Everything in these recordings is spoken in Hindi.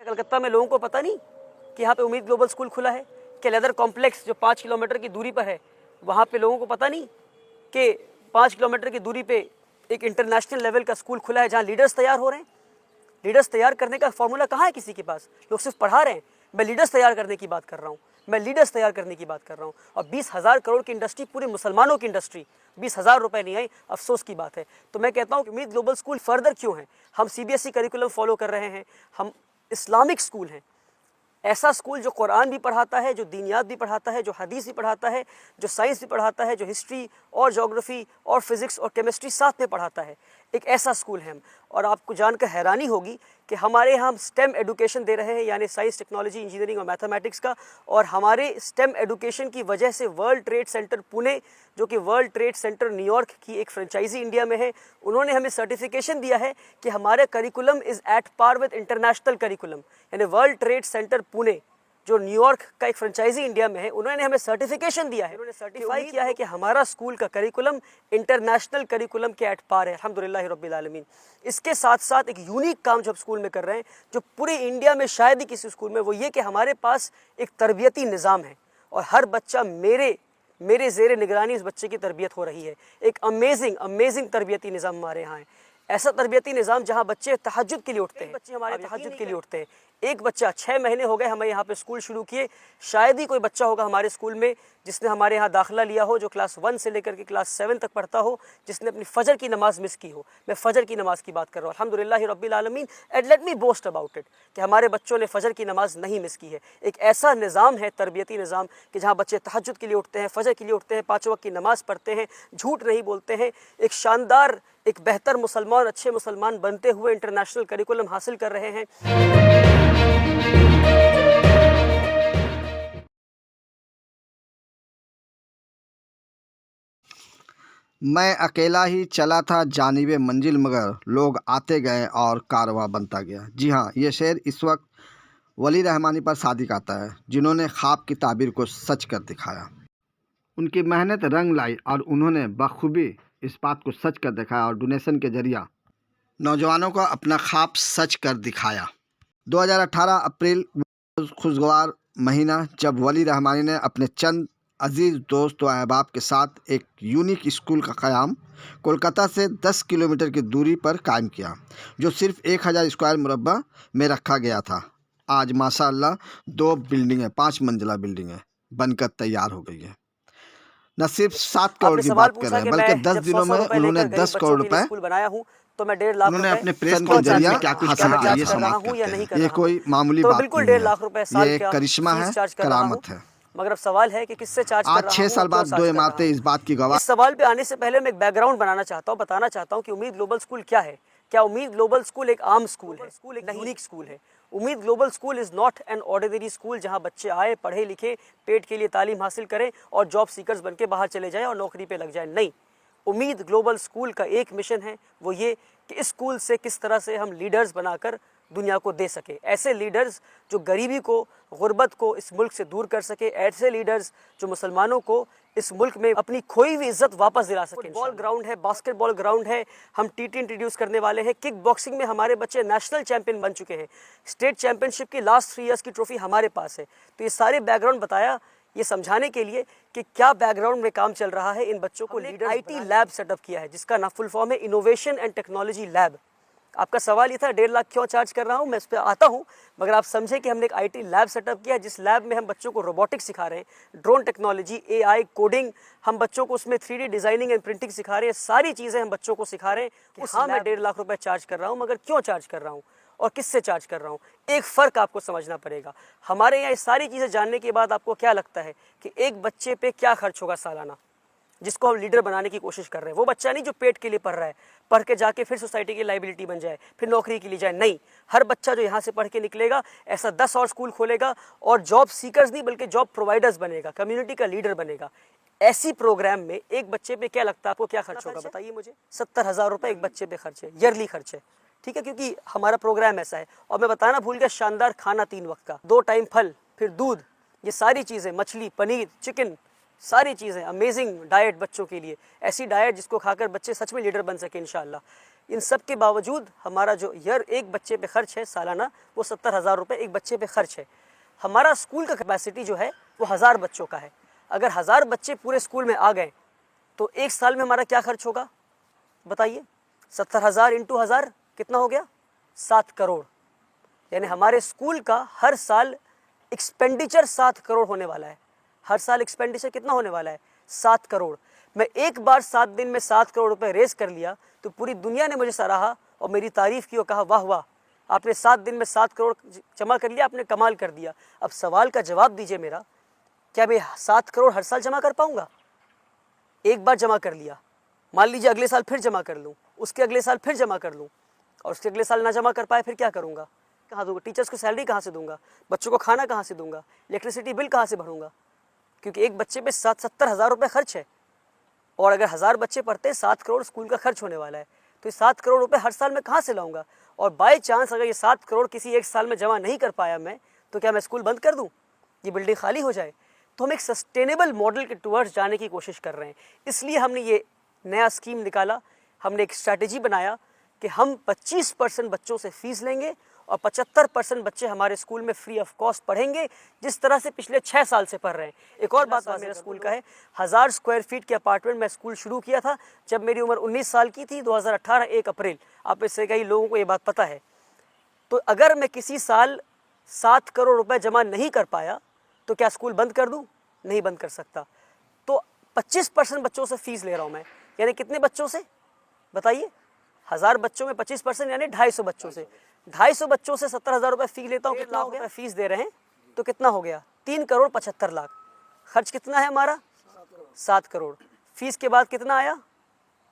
कलकत्ता में लोगों को पता नहीं कि यहाँ पे उम्मीद ग्लोबल स्कूल खुला है, कि लेदर कॉम्प्लेक्स जो 5 किलोमीटर की दूरी पर है वहाँ पे लोगों को पता नहीं कि 5 किलोमीटर की दूरी पे एक इंटरनेशनल लेवल का स्कूल खुला है जहाँ लीडर्स तैयार हो रहे हैं। लीडर्स तैयार करने का फॉर्मूला कहाँ है किसी के पास? लोग सिर्फ पढ़ा रहे हैं। मैं लीडर्स तैयार करने की बात कर रहा हूँ, मैं लीडर्स तैयार करने की बात कर रहा हूँ। और 20,000 करोड़ की इंडस्ट्री, पूरे मुसलमानों की इंडस्ट्री, 20,000 रुपये नहीं आई, अफसोस की बात है। तो मैं कहता हूँ कि उम्मीद ग्लोबल स्कूल फर्दर क्यों है? हम CBSE करिकुलम फॉलो कर रहे हैं, हम इस्लामिक स्कूल हैं, ऐसा स्कूल जो कुरान भी पढ़ाता है, जो दीनियात भी पढ़ाता है, जो हदीस भी पढ़ाता है, जो साइंस भी पढ़ाता है, जो हिस्ट्री और ज्योग्राफी और फिज़िक्स और केमिस्ट्री साथ में पढ़ाता है, एक ऐसा स्कूल है हम। और आपको जानकर हैरानी होगी कि हमारे यहाँ हम स्टेम एडुकेशन दे रहे हैं, यानी साइंस, टेक्नोलॉजी, इंजीनियरिंग और मैथमेटिक्स का। और हमारे स्टेम एडुकेशन की वजह से वर्ल्ड ट्रेड सेंटर पुणे, जो कि वर्ल्ड ट्रेड सेंटर न्यूयॉर्क की एक फ्रेंचाइजी इंडिया में है, उन्होंने हमें सर्टिफिकेशन दिया है कि हमारे curriculum is at par with international curriculum. यानी वर्ल्ड ट्रेड सेंटर पुणे, जो न्यूयॉर्क का एक फ्रेंचाइजी इंडिया में है, उन्होंने हमें सर्टिफिकेशन दिया है, उन्होंने सर्टिफाई किया है कि हमारा स्कूल का करिकुलम इंटरनेशनल करिकुलम के एट पार है, अल्हम्दुलिल्लाह रब्बिल आलमीन। इसके साथ साथ एक यूनिक काम जो स्कूल में कर रहे हैं, जो पूरे इंडिया में शायद ही किसी स्कूल में, वो ये कि हमारे पास एक तरबियती निज़ाम है और हर बच्चा मेरे ज़ेरे निगरानी उस बच्चे की तरबियत हो रही है। एक अमेजिंग तरबियती निज़ाम हमारे यहाँ है। ऐसा तरबियती निज़ाम जहाँ बच्चे तहज्जुद के लिए उठते हैं, बच्चे हमारे तहज्जुद के लिए उठते हैं। एक बच्चा, 6 महीने हो गए हमें यहाँ पे स्कूल शुरू किए, शायद ही कोई बच्चा होगा हमारे स्कूल में जिसने हमारे यहाँ दाखिला लिया हो, जो क्लास 1 से लेकर के क्लास 7 तक पढ़ता हो, जिसने अपनी फ़जर की नमाज़ मिस की हो। मैं फ़जर की नमाज़ की बात कर रहा हूँ, अल्हम्दुलिल्लाह रब्बिल आलमीन, and let me boast about it, कि हमारे बच्चों ने फ़जर की नमाज़ नहीं मिस की है। एक ऐसा निज़ाम है, तरबियती निज़ाम, कि जहाँ बच्चे तहज्जुद के लिए उठते हैं, फ़जर के लिए उठते हैं, 5 वक्त की नमाज़ पढ़ते हैं, झूठ नहीं बोलते हैं, एक शानदार, एक बेहतर मुसलमान, अच्छे मुसलमान बनते हुए इंटरनेशनल करिकुलम हासिल कर रहे हैं। मैं अकेला ही चला था जानिबे मंजिल, मगर लोग आते गए और कारवां बनता गया। जी हाँ, ये शेर इस वक्त वली रहमानी पर सादिक आता है, जिन्होंने ख्वाब की ताबीर को सच कर दिखाया। उनकी मेहनत रंग लाई और उन्होंने बखूबी इस बात को सच कर दिखाया और डोनेशन के जरिए नौजवानों को अपना ख्वाब सच कर दिखाया। 2018 अप्रैल खुशगवार महीना, जब वली रहमानी ने अपने चंद अजीज़ दोस्त व अहबाब के साथ एक यूनिक स्कूल का क़याम कोलकाता से 10 किलोमीटर की दूरी पर कायम किया, जो सिर्फ 1000 स्क्वायर मुरब्बा में रखा गया था। आज माशाअल्लाह 2 बिल्डिंगें, 5 मंजिला बिल्डिंगें बनकर तैयार हो गई है। न सिर्फ 7 करोड़ की बात कर रहे हैं, बल्कि 10 दिनों में उन्होंने 10 करोड़ रुपए बनाया हूँ, तो मैं 1.5 लाख उन्होंने अपने प्रेस के जरिए क्या कुछ हासिल किया, ये समाप्त हूँ या करते नहीं हैं। कर ये रहा कोई मामूली तो बात बिल्कुल नहीं 1.5 लाख रुपए है, साल ये का करिश्मा है, फीस चार्ज कर रहा हूँ। करामत है। मगर अब सवाल है कि किससे चार्ज कर आज रहा 6 हूँ साल और क्यों बाद चार्ज 2 कर रहा इमारतें हूँ। इस बात की गवाह। इस सवाल पे आने से पहले मैं एक बैकग्राउंड बनाना चाहता हूँ, बताना चाहता हूँ कि उम्मीद ग्लोबल स्कूल क्या है। क्या उम्मीद ग्लोबल स्कूल एक आम स्कूल है? स्कूल एक यूनिक स्कूल है। उम्मीद global school is not an ordinary school जहाँ बच्चे आए, पढ़े लिखे, पेट के लिए तालीम हासिल करें और जॉब सीकर्स बन के बाहर चले जाएँ और नौकरी पे लग जाए। नहीं, उम्मीद ग्लोबल स्कूल का एक मिशन है, वो ये कि इस स्कूल से किस तरह से हम लीडर्स बनाकर दुनिया को दे सके। ऐसे लीडर्स जो गरीबी को, गुर्बत को इस मुल्क से दूर कर सके। ऐसे लीडर्स जो मुसलमानों को इस मुल्क में अपनी खोई हुई इज्जत वापस दिला सके। फुटबॉल ग्राउंड है, बास्केटबॉल ग्राउंड है, हम TT इंट्रोड्यूस करने वाले हैं। किक बॉक्सिंग में हमारे बच्चे नेशनल चैंपियन बन चुके हैं। स्टेट चैंपियनशिप की लास्ट 3 ईयर्स की ट्रॉफी हमारे पास है। तो ये सारे बैकग्राउंड बताया ये समझाने के लिए कि क्या बैकग्राउंड में काम चल रहा है। इन बच्चों को लीडर IT लैब सेटअप किया है, जिसका ना फुल फॉर्म है इनोवेशन एंड टेक्नोलॉजी लैब। आपका सवाल ये था 1.5 लाख क्यों चार्ज कर रहा हूँ, मैं इस पर आता हूँ, मगर आप समझे कि हमने एक IT लैब सेटअप किया है, जिस लैब में हम बच्चों को रोबोटिक्स सिखा रहे हैं, ड्रोन टेक्नोलॉजी, AI, कोडिंग, हम बच्चों को उसमें 3D डिज़ाइनिंग एंड प्रिंटिंग सिखा रहे हैं। सारी चीज़ें हम बच्चों को सिखा रहे हैं। हाँ, मैं 1.5 लाख रुपए चार्ज कर रहा हूँ, मगर क्यों चार्ज कर रहा हूँ और किससे चार्ज कर रहा हूँ, एक फ़र्क आपको समझना पड़ेगा। हमारे यहाँ ये सारी चीज़ें जानने के बाद आपको क्या लगता है कि एक बच्चे पे क्या खर्च होगा सालाना, जिसको हम लीडर बनाने की कोशिश कर रहे हैं। वो बच्चा नहीं जो पेट के लिए पढ़ रहा है, पढ़ के जाके फिर सोसाइटी की लाइबिलिटी बन जाए, फिर नौकरी के लिए जाए। नहीं, हर बच्चा जो यहाँ से पढ़ के निकलेगा ऐसा 10 और स्कूल खोलेगा और जॉब सीकर्स नहीं बल्कि जॉब प्रोवाइडर्स बनेगा, कम्युनिटी का लीडर बनेगा। ऐसी प्रोग्राम में एक बच्चे पे क्या लगता है आपको, क्या खर्च होगा बताइए मुझे? 70,000 रुपये एक बच्चे पे खर्च है, ईयरली खर्च है। ठीक है, क्योंकि हमारा प्रोग्राम ऐसा है। और मैं बताना भूल गया, शानदार खाना 3 वक्त का, 2 टाइम फल, फिर दूध, ये सारी चीज़ें, मछली, पनीर, चिकन, सारी चीज़ें, अमेजिंग डाइट बच्चों के लिए। ऐसी डाइट जिसको खाकर बच्चे सच में लीडर बन सके इंशाअल्लाह। इन सब के बावजूद हमारा जो ईयर एक बच्चे पे खर्च है सालाना वो 70,000 रुपये एक बच्चे पे खर्च है। हमारा स्कूल का कैपेसिटी जो है वो 1000 बच्चों का है। अगर 1000 बच्चे पूरे स्कूल में आ गए तो एक साल में हमारा क्या खर्च होगा बताइए? 70,000 इंटू 1000 कितना हो गया? 7 करोड़। यानी हमारे स्कूल का हर साल एक्सपेंडिचर 7 करोड़ होने वाला है। हर साल एक्सपेंडिचर कितना होने वाला है? 7 करोड़। मैं एक बार 7 दिन में 7 करोड़ रुपए रेज कर लिया तो पूरी दुनिया ने मुझे सराहा और मेरी तारीफ की और कहा वाह वाह, आपने 7 दिन में 7 करोड़ जमा कर लिया, आपने कमाल कर दिया। अब सवाल का जवाब दीजिए मेरा, क्या मैं 7 करोड़ हर साल जमा कर पाऊंगा? एक बार जमा कर लिया, मान लीजिए अगले साल फिर जमा कर लूँ, उसके अगले साल फिर जमा कर लूँ और उसके अगले साल ना जमा कर पाए फिर क्या करूँगा? कहाँ दूंगा? टीचर्स को सैलरी कहाँ से दूंगा? बच्चों को खाना कहाँ से दूंगा? इलेक्ट्रिसिटी बिल कहाँ से भरूंगा? क्योंकि एक बच्चे पे 70,000 रुपये खर्च है और अगर 1000 बच्चे पढ़ते हैं 7 करोड़ स्कूल का खर्च होने वाला है। तो ये 7 करोड़ रुपए हर साल में कहाँ से लाऊंगा? और बाय चांस अगर ये 7 करोड़ किसी एक साल में जमा नहीं कर पाया मैं, तो क्या मैं स्कूल बंद कर दूं? ये बिल्डिंग खाली हो जाए? तो हम एक सस्टेनेबल मॉडल के टुवर्ड्स जाने की कोशिश कर रहे हैं। इसलिए हमने ये नया स्कीम निकाला, हमने एक स्ट्रैटेजी बनाया कि हम 25% बच्चों से फीस लेंगे और 75% बच्चे हमारे स्कूल में फ्री ऑफ कॉस्ट पढ़ेंगे, जिस तरह से पिछले 6 साल से पढ़ रहे हैं। एक और बात मेरे स्कूल का है, 1000 स्क्वायर फीट के अपार्टमेंट में स्कूल शुरू किया था जब मेरी उम्र 19 साल की थी, 2018 1 अप्रैल। आप में से कई लोगों को ये बात पता है। तो अगर मैं किसी साल 7 करोड़ रुपए जमा नहीं कर पाया तो क्या स्कूल बंद कर दूं? नहीं बंद कर सकता। तो 25% बच्चों से फीस ले रहा हूं मैं। यानी कितने बच्चों से बताइए? 1000 बच्चों में 25% यानी 250 बच्चों से। 250 बच्चों से 70,000 रुपये फीस लेता हूँ, कितना हो गया? फीस दे रहे हैं तो कितना हो गया? 3 करोड़ 75 लाख। खर्च कितना है हमारा? 7 करोड़। फीस के बाद कितना आया?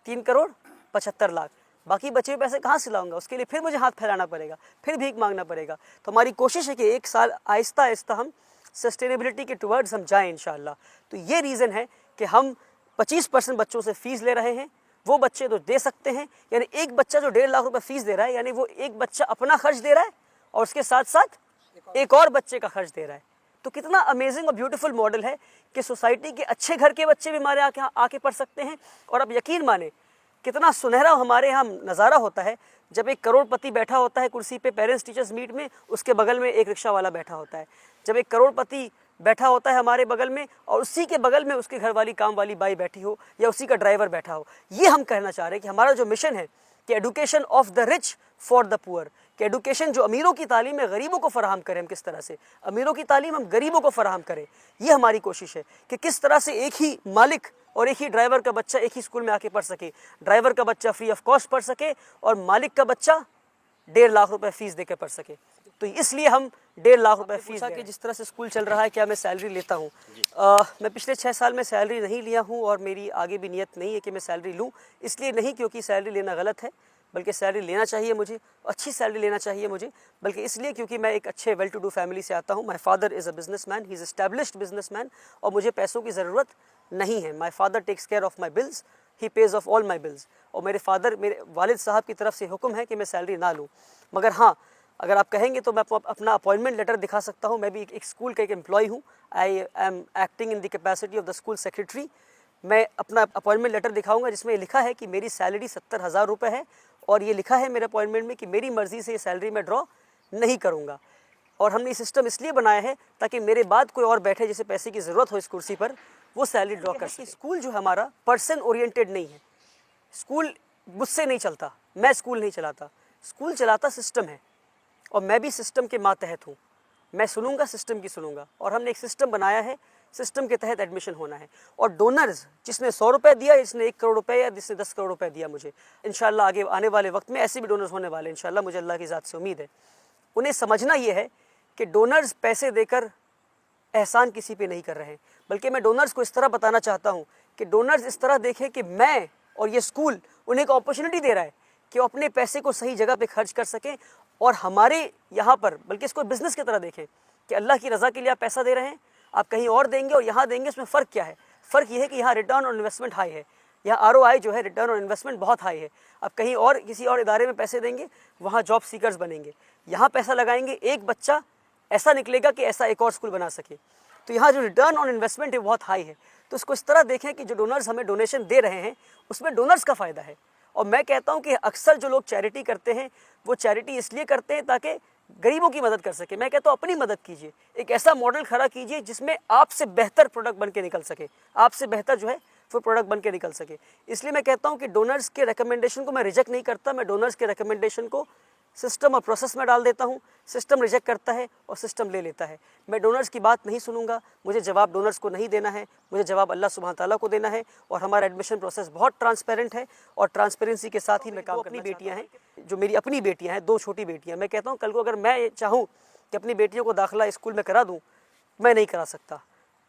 3 करोड़ 75 लाख। बाकी बचे हुए पैसे कहाँ से लाऊंगा? उसके लिए फिर मुझे हाथ फैलाना पड़ेगा, फिर भीख मांगना पड़ेगा। तो हमारी कोशिश है कि एक साल आहिस्ता आहिस्ता हम सस्टेनेबिलिटी के टुवर्ड्स हम जाएं इंशाल्लाह। तो ये रीज़न है कि हम 25% बच्चों से फीस ले रहे हैं। वो बच्चे तो दे सकते हैं, यानी एक बच्चा जो 1.5 लाख रुपए फीस दे रहा है, यानी वो एक बच्चा अपना खर्च दे रहा है और उसके साथ साथ एक और बच्चे का खर्च दे रहा है। तो कितना अमेजिंग और ब्यूटीफुल मॉडल है कि सोसाइटी के अच्छे घर के बच्चे भी हमारे आके पढ़ सकते हैं। और अब यकीन माने कितना सुनहरा हमारे यहाँ नज़ारा होता है जब एक करोड़पति बैठा होता है कुर्सी पे पेरेंट्स टीचर्स मीट में, उसके बगल में एक रिक्शा वाला बैठा होता है। जब एक करोड़पति बैठा होता है हमारे बगल में और उसी के बगल में उसके घर वाली काम वाली बाई बैठी हो या उसी का ड्राइवर बैठा हो। ये हम कहना चाह रहे हैं कि हमारा जो मिशन है कि education of the rich for the poor, कि एडुकेशन जो अमीरों की तालीम है गरीबों को फराहम करें। हम किस तरह से अमीरों की तालीम हम गरीबों को फराहम करें, ये हमारी कोशिश है कि किस तरह से एक ही मालिक और एक ही ड्राइवर का बच्चा एक ही स्कूल में आके पढ़ सके। ड्राइवर का बच्चा फ्री ऑफ कॉस्ट पढ़ सके और मालिक का बच्चा 1.5 लाख रुपए फीस देकर पढ़ सके। तो इसलिए हम 1.5 लाख रुपए फीस के जिस तरह से स्कूल चल रहा है, क्या मैं सैलरी लेता हूँ? मैं पिछले 6 साल में सैलरी नहीं लिया हूँ और मेरी आगे भी नियत नहीं है कि मैं सैलरी लूँ। इसलिए नहीं क्योंकि सैलरी लेना गलत है, बल्कि सैलरी लेना चाहिए मुझे, अच्छी सैलरी लेना चाहिए मुझे, बल्कि इसलिए क्योंकि मैं एक अच्छे वेल टू डू फैमिली से आता हूँ। My father is a businessman, he is established businessman और मुझे पैसों की ज़रूरत नहीं है। My father takes care of my bills, he pays of all my bills. और मेरे वालिद साहब की तरफ से हुक्म है कि मैं सैलरी ना लूँ। मगर हाँ, अगर आप कहेंगे तो मैं अपना अपॉइंटमेंट लेटर दिखा सकता हूँ। मैं भी एक स्कूल का एक एम्प्लॉय हूँ। I am acting in the capacity of the school secretary. मैं अपना अपॉइंटमेंट लेटर दिखाऊंगा जिसमें लिखा है कि मेरी सैलरी 70,000 रुपये है और ये लिखा है मेरे अपॉइंटमेंट में कि मेरी मर्ज़ी से ये सैलरी मैं ड्रॉ नहीं करूँगा। और हमने ये सिस्टम इसलिए बनाया है ताकि मेरे बाद कोई और बैठे जिसे पैसे की ज़रूरत हो इस कुर्सी पर, वो सैलरी ड्रॉ कर सके। स्कूल जो हमारा पर्सन ओरिएंटेड नहीं है। स्कूल मुझसे नहीं चलता, मैं स्कूल नहीं चलाता, स्कूल चलाता सिस्टम है और मैं भी सिस्टम के मातहत हूँ। मैं सुनूंगा, सिस्टम की सुनूंगा। और हमने एक सिस्टम बनाया है, सिस्टम के तहत एडमिशन होना है। और डोनर्स, जिसने 100 रुपये दिया, जिसने 1 करोड़ रुपये या जिसने 10 करोड़ रुपये दिया, मुझे इंशाल्लाह आगे आने वाले वक्त में ऐसे भी डोनर्स होने वाले इंशाल्लाह, मुझे अल्लाह की ज़ात से उम्मीद है। उन्हें समझना ये है कि डोनर्स पैसे देकर एहसान किसी पे नहीं कर रहे हैं, बल्कि मैं डोनर्स को इस तरह बताना चाहता हूँ कि डोनर्स इस तरह देखें कि मैं और ये स्कूल उन्हें एक अपॉर्चुनिटी दे रहा है कि वो अपने पैसे को सही जगह पे खर्च कर सकें। और हमारे यहाँ पर, बल्कि इसको बिज़नेस की तरह देखें कि अल्लाह की रज़ा के लिए आप पैसा दे रहे हैं, आप कहीं और देंगे और यहाँ देंगे, इसमें फ़र्क क्या है? फ़र्क ये है कि यहाँ रिटर्न ऑन इन्वेस्टमेंट हाई है, यहाँ ROI जो है, रिटर्न ऑन इन्वेस्टमेंट बहुत हाई है। आप कहीं और किसी और इदारे में पैसे देंगे, वहाँ जॉब सीकर्स बनेंगे। यहाँ पैसा लगाएंगे, एक बच्चा ऐसा निकलेगा कि ऐसा एक और स्कूल बना सके। तो यहाँ जो रिटर्न ऑन इन्वेस्टमेंट है बहुत हाई है। तो इसको इस तरह देखें कि जो डोनर्स हमें डोनेशन दे रहे हैं उसमें डोनर्स का फ़ायदा है और मैं कहता हूँ कि अक्सर जो लोग चैरिटी करते हैं वो चैरिटी इसलिए करते हैं ताकि गरीबों की मदद कर सके। मैं कहता हूँ अपनी मदद कीजिए, एक ऐसा मॉडल खड़ा कीजिए जिसमें आपसे बेहतर प्रोडक्ट बन के निकल सके, आपसे बेहतर जो है वो प्रोडक्ट बन के निकल सके। इसलिए मैं कहता हूँ कि डोनर्स के रिकमेंडेशन को मैं रिजेक्ट नहीं करता, मैं डोनर्स के रिकमेंडेशन को सिस्टम और प्रोसेस में डाल देता हूँ। सिस्टम रिजेक्ट करता है और सिस्टम ले लेता है। मैं डोनर्स की बात नहीं सुनूंगा, मुझे जवाब डोनर्स को नहीं देना है, मुझे जवाब अल्लाह सुब्हान ताला को देना है। और हमारा एडमिशन प्रोसेस बहुत ट्रांसपेरेंट है और ट्रांसपेरेंसी के साथ ही मैं काम अपनी बेटियाँ हैं, जो मेरी अपनी बेटियाँ हैं, 2 छोटी बेटियाँ, मैं कहता हूँ कल को अगर मैं चाहूँ कि अपनी बेटियों को दाखिला स्कूल में करा दूँ, मैं नहीं करा सकता।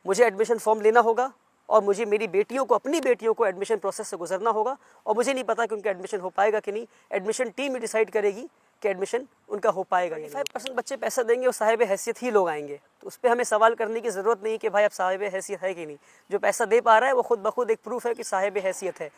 मुझे एडमिशन फॉर्म लेना होगा और मुझे मेरी बेटियों को, अपनी बेटियों को एडमिशन प्रोसेस से गुजरना होगा। और मुझे नहीं पता कि उनका एडमिशन हो पाएगा कि नहीं, एडमिशन टीम ही डिसाइड करेगी कि एडमिशन उनका हो पाएगा। 25% बच्चे पैसा देंगे और साहिब हैसियत ही लोग आएंगे, तो उस पर हमें सवाल करने की ज़रूरत नहीं कि भाई अब साहिब हैसियत है कि नहीं। जो पैसा दे पा रहा है वो खुद ब खुद एक प्रूफ है कि साहिब हैसियत है।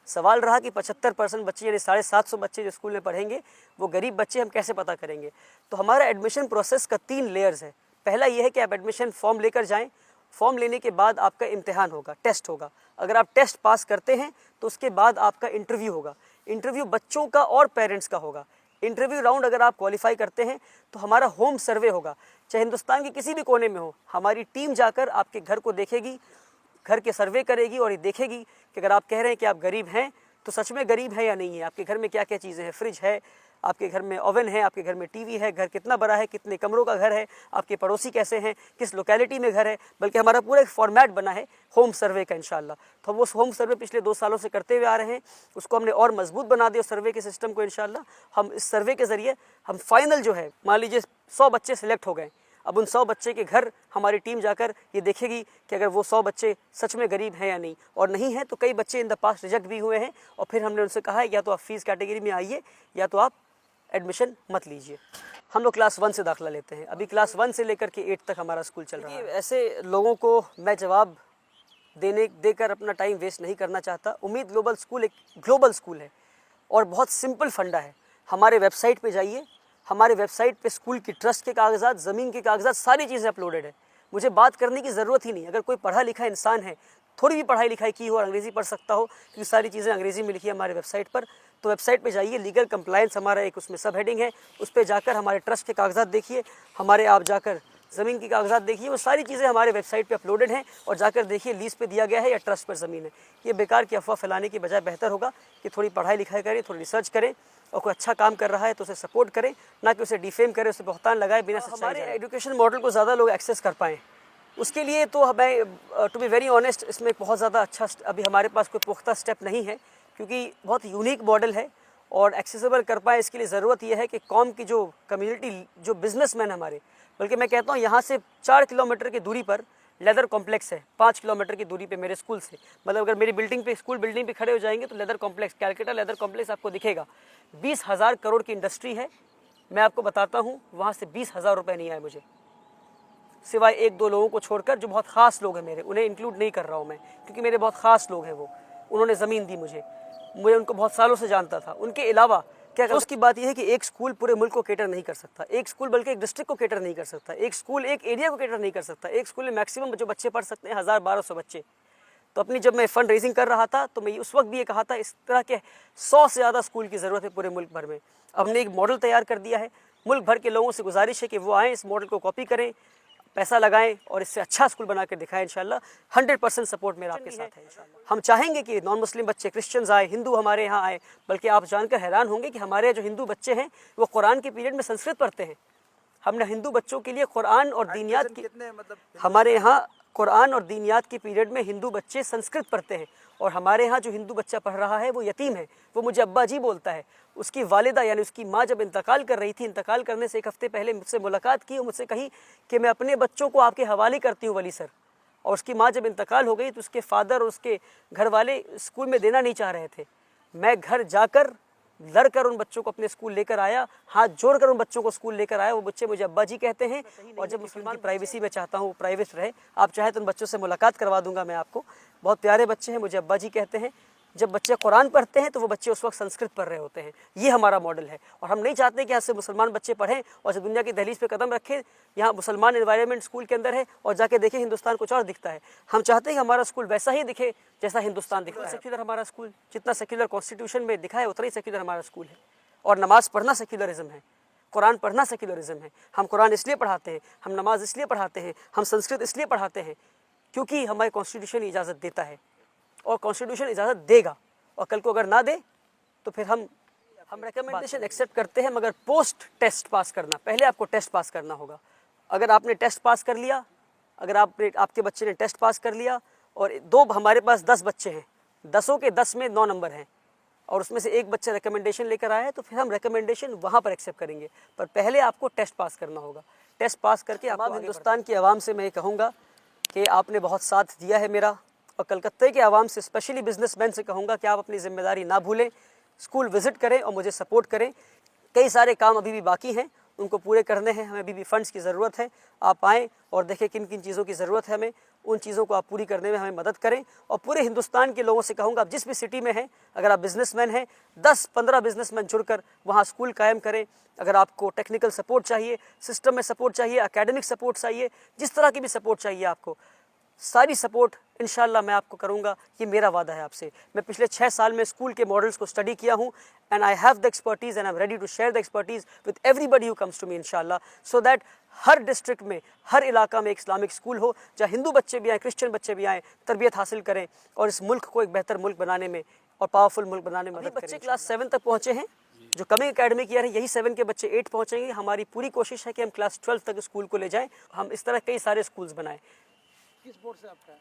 सवाल रहा कि 75% बच्चे यानी 750 बच्चे जो स्कूल में पढ़ेंगे वो गरीब बच्चे, हम कैसे पता करेंगे। तो हमारा एडमिशन प्रोसेस का 3 लेयर्स है। पहला ये है कि आप एडमिशन फॉर्म लेकर जाएँ, फॉर्म लेने के बाद आपका इम्तिहान होगा, टेस्ट होगा। अगर आप टेस्ट पास करते हैं तो उसके बाद आपका इंटरव्यू होगा। इंटरव्यू बच्चों का और पेरेंट्स का होगा। इंटरव्यू राउंड अगर आप क्वालिफाई करते हैं तो हमारा होम सर्वे होगा, चाहे हिंदुस्तान के किसी भी कोने में हो। हमारी टीम जाकर आपके घर को देखेगी, घर के सर्वे करेगी और ये देखेगी कि अगर आप कह रहे हैं कि आप गरीब हैं तो सच में गरीब हैं या नहीं है। आपके घर में क्या क्या चीज़ें हैं, फ्रिज है, आपके घर में ओवन है, आपके घर में टीवी है, घर कितना बड़ा है, कितने कमरों का घर है, आपके पड़ोसी कैसे हैं, किस लोकेलिटी में घर है। बल्कि हमारा पूरा एक फॉर्मेट बना है होम सर्वे का इंशाल्लाह। तो हम वो होम सर्वे पिछले 2 सालों से करते हुए आ रहे हैं, उसको हमने और मजबूत बना दिया सर्वे के सिस्टम को इंशाल्लाह। हम इस सर्वे के ज़रिए हम फाइनल जो है, मान लीजिए 100 बच्चे सिलेक्ट हो गए, अब उन 100 बच्चे के घर हमारी टीम जाकर ये देखेगी कि अगर वो 100 बच्चे सच में गरीब हैं या नहीं, और नहीं है तो कई बच्चे इन द पास्ट रिजेक्ट भी हुए हैं और फिर हमने उनसे कहा है या तो आप फीस कैटेगरी में आइए या तो आप एडमिशन मत लीजिए। हम लोग क्लास 1 से दाखिला लेते हैं, अभी क्लास 1 से लेकर के 8 तक हमारा स्कूल चल रहा है। ऐसे लोगों को मैं जवाब देकर अपना टाइम वेस्ट नहीं करना चाहता। उम्मीद ग्लोबल स्कूल एक ग्लोबल स्कूल है और बहुत सिंपल फंडा है। हमारे वेबसाइट पे जाइए, हमारे वेबसाइट पे स्कूल की ट्रस्ट के कागजात, ज़मीन के कागजात, सारी चीज़ें अपलोडेड है। मुझे बात करने की ज़रूरत ही नहीं। अगर कोई पढ़ा लिखा इंसान है, थोड़ी भी पढ़ाई लिखाई की हो और अंग्रेज़ी पढ़ सकता हो, क्योंकि सारी चीज़ें अंग्रेज़ी में लिखी है हमारे वेबसाइट पर, तो वेबसाइट पे जाइए, लीगल कंप्लायंस हमारा एक उसमें सब हेडिंग है, उस पर जाकर हमारे ट्रस्ट के कागजात देखिए, हमारे आप जाकर ज़मीन की कागजात देखिए, वो सारी चीज़ें हमारे वेबसाइट पे अपलोडेड हैं। और जाकर देखिए लीज़ पे दिया गया है या ट्रस्ट पर ज़मीन है। ये बेकार की अफवाह फैलाने की बजाय बेहतर होगा कि थोड़ी पढ़ाई लिखाई करें, थोड़ी रिसर्च करें, और कोई अच्छा काम कर रहा है तो उसे सपोर्ट करें, ना कि उसे डिफेम करें, उसे बहतान लगाए बिना सच्चाई। हमारे एजुकेशन मॉडल को ज़्यादा लोग एक्सेस कर पाएँ, उसके लिए तो हमें टू बी वेरी ऑनेस्ट इसमें बहुत ज़्यादा अच्छा अभी हमारे पास कोई पुख्ता स्टेप नहीं है, क्योंकि बहुत यूनिक मॉडल है और एक्सेसिबल कर पाए इसके लिए ज़रूरत यह है कि कौम की जो कम्युनिटी, जो बिजनेसमैन हमारे, बल्कि मैं कहता हूँ यहाँ से 4 किलोमीटर की दूरी पर लेदर कॉम्प्लेक्स है, 5 किलोमीटर की दूरी पे मेरे स्कूल से, मतलब अगर मेरी बिल्डिंग पे, स्कूल बिल्डिंग पे खड़े हो जाएंगे तो leather complex, Calcutta leather complex आपको दिखेगा। 20,000 करोड़ की इंडस्ट्री है। मैं आपको बताता हूँ वहाँ से 20,000 रुपये नहीं आए मुझे, सिवाय 1-2 लोगों को छोड़कर जो बहुत ख़ास लोग हैं मेरे, उन्हें इंक्लूड नहीं कर रहा हूँ मैं, क्योंकि मेरे बहुत ख़ास लोग हैं वो, उन्होंने ज़मीन दी मुझे उनको बहुत सालों से जानता था। उनके अलावा क्या उसकी बात यह है कि एक स्कूल पूरे मुल्क को केटर नहीं कर सकता, एक स्कूल बल्कि एक डिस्ट्रिक्ट को केटर नहीं कर सकता, एक स्कूल एक एरिया को केटर नहीं कर सकता। एक स्कूल में मैक्सिमम जो बच्चे पढ़ सकते हैं 1000-1200 बच्चे। तो अपनी जब मैं फ़ंड रेजिंग कर रहा था तो मैं उस वक्त भी ये कहा था इस तरह के 100 से ज़्यादा स्कूल की ज़रूरत है पूरे मुल्क भर में। अब हमने एक मॉडल तैयार कर दिया है, मुल्क भर के लोगों से गुजारिश है कि वो आएँ, इस मॉडल को कॉपी करें, पैसा लगाएं और इससे अच्छा स्कूल बना के दिखाएं इंशाल्लाह। 100% सपोर्ट मेरा आपके साथ है इंशाल्लाह। हम चाहेंगे कि नॉन मुस्लिम बच्चे, क्रिश्चियंस आए, हिंदू हमारे यहाँ आए, बल्कि आप जानकर हैरान होंगे कि हमारे जो हिंदू बच्चे हैं वो कुरान के पीरियड में संस्कृत पढ़ते हैं। हमने हिंदू बच्चों के लिए कुरान और दीनियात की, हमारे यहाँ कुरान और दीनियात के पीरियड में हिंदू बच्चे संस्कृत पढ़ते हैं। और हमारे यहाँ जो हिंदू बच्चा पढ़ रहा है वो यतीम है, वो मुझे अब्बा जी बोलता है। उसकी वालिदा यानी उसकी माँ जब इंतकाल कर रही थी, इंतकाल करने से 1 हफ्ते पहले मुझसे मुलाकात की और मुझसे कही कि मैं अपने बच्चों को आपके हवाले करती हूँ वली सर। और उसकी माँ जब इंतकाल हो गई तो उसके फादर और उसके घर वाले स्कूल में देना नहीं चाह रहे थे। मैं घर जाकर लड़कर उन बच्चों को अपने स्कूल लेकर आया, हाथ जोड़कर उन बच्चों को स्कूल लेकर आया। वो बच्चे मुझे अब्बा जी कहते हैं। और जब मुसलमान प्राइवेसी में चाहता हूँ प्राइवेट रहे, आप चाहे तो उन बच्चों से मुलाकात करवा दूंगा मैं आपको। बहुत प्यारे बच्चे हैं, मुझे अब्बा जी कहते हैं। जब बच्चे कुरान पढ़ते हैं तो वो बच्चे उस वक्त संस्कृत पढ़ रहे होते हैं। ये हमारा मॉडल है और हम नहीं चाहते कि यहाँ से मुसलमान बच्चे पढ़ें और जब दुनिया की दहलीज पे कदम रखें, यहाँ मुसलमान एनवायरनमेंट स्कूल के अंदर है और जाके देखें हिंदुस्तान कुछ और दिखता है। हम चाहते हैं कि हमारा स्कूल वैसा ही दिखे जैसा हिंदुस्तान दिखता है। सेक्युलर हमारा स्कूल, जितना सेक्युलर कॉन्स्टिट्यूशन में दिखा है उतना ही सेक्युलर हमारा स्कूल है। और नमाज़ पढ़ना सेक्युलरिज्म है, कुरान पढ़ना सेक्युलरिज्म है। हम कुरान इसलिए पढ़ाते हैं, हम नमाज इसलिए पढ़ाते हैं, हम संस्कृत इसलिए पढ़ाते हैं क्योंकि हमारे कॉन्स्टिट्यूशन इजाज़त देता है और कॉन्स्टिट्यूशन इजाज़त देगा। और कल को अगर ना दे तो फिर हम रिकमेंडेशन एक्सेप्ट करते हैं, मगर पोस्ट टेस्ट पास करना, पहले आपको टेस्ट पास करना होगा। अगर आपने टेस्ट पास कर लिया, अगर आपके बच्चे ने टेस्ट पास कर लिया और हमारे पास 10 बच्चे हैं, 10 के 10 में 9 नंबर हैं और उसमें से एक बच्चा रिकमेंडेशन लेकर आया है तो फिर हम रिकमेंडेशन वहाँ पर एक्सेप्ट करेंगे, पर पहले आपको टेस्ट पास करना होगा। टेस्ट पास करके आप हिंदुस्तान की आवाम से मैं ये कहूँगा कि आपने बहुत साथ दिया है मेरा, और कलकत्ते के आवाम से, स्पेशली बिजनेसमैन से कहूँगा कि आप अपनी जिम्मेदारी ना भूलें, स्कूल विज़िट करें और मुझे सपोर्ट करें। कई सारे काम अभी भी बाकी हैं, उनको पूरे करने हैं, हमें अभी भी फंड्स की ज़रूरत है। आप आएँ और देखें किन किन चीज़ों की ज़रूरत है हमें, उन चीज़ों को आप पूरी करने में हमें मदद करें। और पूरे हिंदुस्तान के लोगों से कहूँगा, आप जिस भी सिटी में हैं, अगर आप बिजनेसमैन हैं, 10-15 बिजनेसमैन जुड़कर वहाँ स्कूल कायम करें। अगर आपको टेक्निकल सपोर्ट चाहिए, सिस्टम में सपोर्ट चाहिए, एकेडमिक सपोर्ट चाहिए, जिस तरह की भी सपोर्ट चाहिए आपको, सारी सपोर्ट इंशाल्लाह मैं आपको करूंगा। ये मेरा वादा है आपसे। मैं पिछले 6 साल में स्कूल के मॉडल्स को स्टडी किया हूँ and I have the expertise and I am ready to share the expertise with everybody who comes to me इंशाल्लाह, सो दैट हर डिस्ट्रिक्ट में, हर इलाका में एक इस्लामिक स्कूल हो जहाँ हिंदू बच्चे भी आएँ, क्रिश्चियन बच्चे भी आएँ, तरबियत हासिल करें और इस मुल्क को एक बेहतर मुल्क बनाने में और पावरफुल मुल्क बनाने में मदद करें। बच्चे क्लास 7 तक पहुँचे हैं, जो कमिंग एकेडमिक ईयर है यही 7 के बच्चे 8 पहुँचेंगे। हमारी पूरी कोशिश है कि हम क्लास 12 तक स्कूल को ले जाएँ। हम इस तरह कई सारे स्कूल्स बनाएँ। किस बोर्ड से आपका?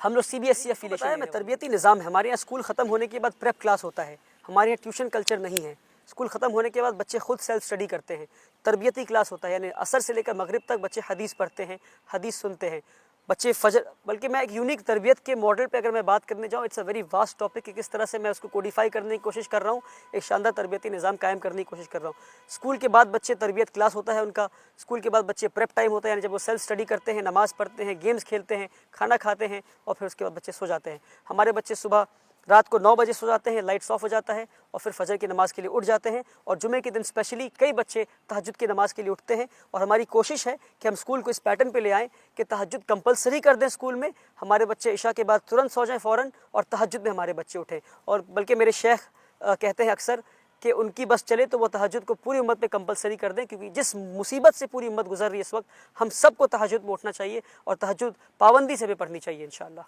हम लोग CBSE एफिलिएशन है। मैं तरबियती निज़ाम है हमारे यहाँ। स्कूल ख़त्म होने के बाद प्रेप क्लास होता है, हमारे यहाँ ट्यूशन कल्चर नहीं है। स्कूल ख़त्म होने के बाद बच्चे खुद सेल्फ स्टडी करते हैं। तरबियती क्लास होता है, यानी असर से लेकर मगरिब तक बच्चे हदीस पढ़ते हैं, हदीस सुनते हैं, बच्चे फजर। बल्कि मैं एक यूनिक तरबियत के मॉडल पे अगर मैं बात करने जाऊँ, it's a very vast topic कि किस तरह से मैं उसको कोडिफाई करने की कोशिश कर रहा हूँ, एक शानदार तरबियती निज़ाम कायम करने की कोशिश कर रहा हूँ। स्कूल के बाद बच्चे तरबियत क्लास होता है उनका, स्कूल के बाद बच्चे प्रेप टाइम होता है, यानी जब वो सेल्फ स्टडी करते हैं, नमाज़ पढ़ते हैं, गेम्स खेलते हैं, खाना खाते हैं और फिर उसके बाद बच्चे सो जाते हैं। हमारे बच्चे सुबह रात को 9 बजे सो जाते हैं, लाइट्स ऑफ हो जाता है और फिर फजर की नमाज़ के लिए उठ जाते हैं। और जुमे के दिन स्पेशली कई बच्चे तहज्जुद की नमाज़ के लिए उठते हैं। और हमारी कोशिश है कि हम स्कूल को इस पैटर्न पे ले आएँ कि तहज्जुद कंपलसरी कर दें स्कूल में। हमारे बच्चे इशा के बाद तुरंत सो जाएँ फ़ौरन और तहज्जुद में हमारे बच्चे उठें। और बल्कि मेरे शेख कहते हैं अक्सर कि उनकी बस चले तो वो तहज्जुद को पूरी उम्मत पे कंपलसरी कर दें, क्योंकि जिस मुसीबत से पूरी उम्मत गुजर रही है इस वक्त, हम सबको तहज्जुद में उठना चाहिए और तहज्जुद पाबंदी से भी पढ़नी चाहिए इंशाअल्लाह।